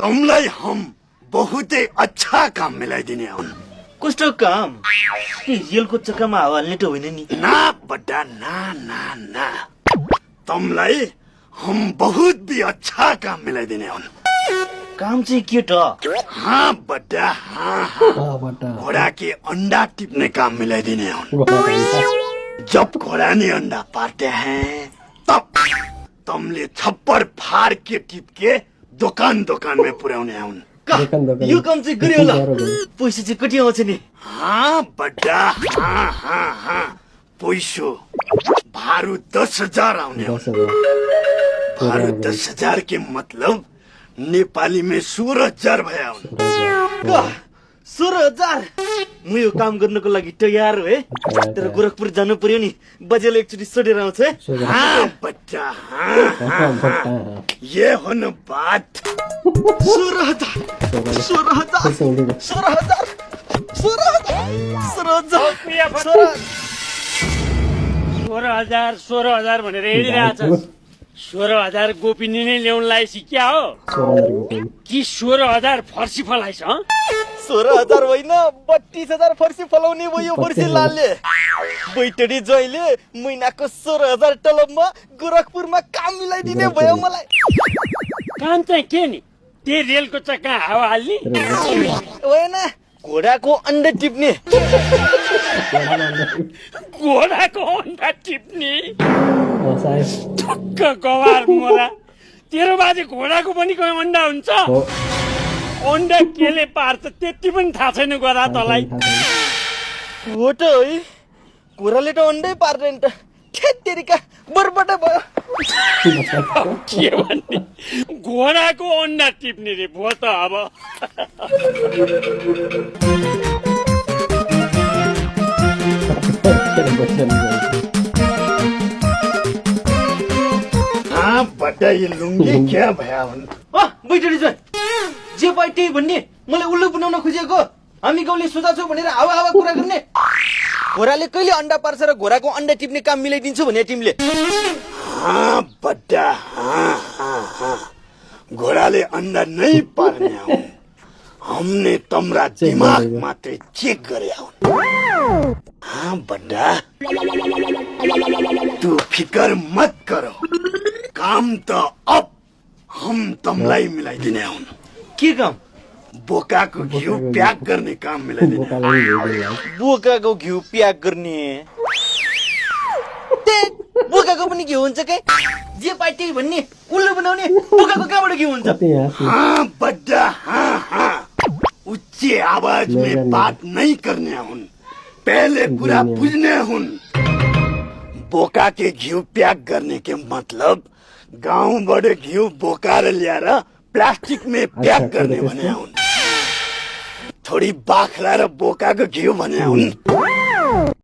तुमलाई हम बहुतै अच्छा काम मिलाइदिने हुन्। कस्तो काम? रेलको चक्कामा हावा हाल्ने त होइन नि? ना बड्डा ना ना ना, तुमलाई हम बहुत भी अच्छा काम मिलाइदिने हुन्। काम चाहिँ के त? हाँ बड्डा हाँ हाँ, घोड़ा के अंडा टिपने काम मिलाइदिने हुन्। जब घोड़ा ने अंडा पारते हैं तब तुमले छप्पर फाड़ के टिप के दोकान दोकान में पुर्याउने हुन्। यो काम चाहिँ गरे होला, पैसा चाहिँ कति आउँछ नि? हाँ बड्डा हाँ हाँ हाँ, पैसो भारू 10,000 आउने हुन्। भारू 10,000 के मतलब नेपाली में 16,000 भया हुन्। 16,000? म यो काम गर्नको लागि तयार हो है, तर गोरखपुर जानु पर्यो नि, बजेले एकचोटि सोधेर आउँछ है। हाँ बच्चा हाँ हाँ हाँ, ये हो न बात। 16,000 16,000 भनेर हिँडिरहेछ। 16,000 गोपिनी नै ल्याउन लाएसी क्या हो कि 16,000 फर्सी फलाइस? 16,000 होइन, 32,000 फर्सी फलाउने भयो फर्सी लालले। बैतडी जहिले महिनाको 16,000 तलबमा गोरखपुरमा काम मिलाइदिने भयो मलाई। काम चाहिँ के नि? त्यही रेलको चक्का हावा हाल्ने? होइन, घोडाको अन्डा टिप्ने। घोडाको अन्डा टिप्ने? ठुक्क गवार मोरा, तेरो बाजे घोडाको पनि कोही अन्डा हुन्छ? अन्डा केले पार्छ त्यति पनि थाहा छैन गोरा तँलाई? हो त है, घोडाले त अन्डै पार्दैन त। तेरिका बरबटा भयो। के भन्ने? घोडाको अन्डा टिप्ने रे भो त अब। हाँ बड्डा, ये लुङ्गी क्या भया हुन्? बैतडी चाहिँ जे पाइ त्यही भन्ने, मलाई उल्लु बनाउन खोजेको? हामी गाउँले सोचा छौ भनेर हावा हावा कुरा गर्ने? घोडाले कहिले अन्डा पार्छ र घोडाको अन्डा टिप्ने काम मिलाइदिन्छु भने तिमीले? हाँ बड्डा हाँ हाँ हाँ, घोड़ाले अंडा नहीं पार्ने हुन्। हमने तमरा दिमाग मात्रै चेक गरे हुन्। हाँ बड्डा, तू फिकर मत करो, काम त अब हम तमलाई मिलाइदिने हुन्। के काम? बोकाको घिउ प्याक गर्ने काम मिलाइदिने। बोकाको घिउ प्याक गर्ने? बोकाको पनि घिउ हुन्छ के? जे पाइ त्यही भन्ने, उल्लु बनाउने? बोकाको कहाँबाट घिउ हुन्छ? हाँ बड्डा हाँ हाँ, उच्च आवाज में बात नहीं करने हुन्, पहले कुरा बुझ्ने हुन्। बोका के घिउ प्याक गर्ने के मतलब गाउँबाट घिउ बोकाएर ल्याएर प्लास्टिक में प्याक गर्ने भने हुन्। थोड़ी बाख्रा र बोकाको घिउ भने हुन्।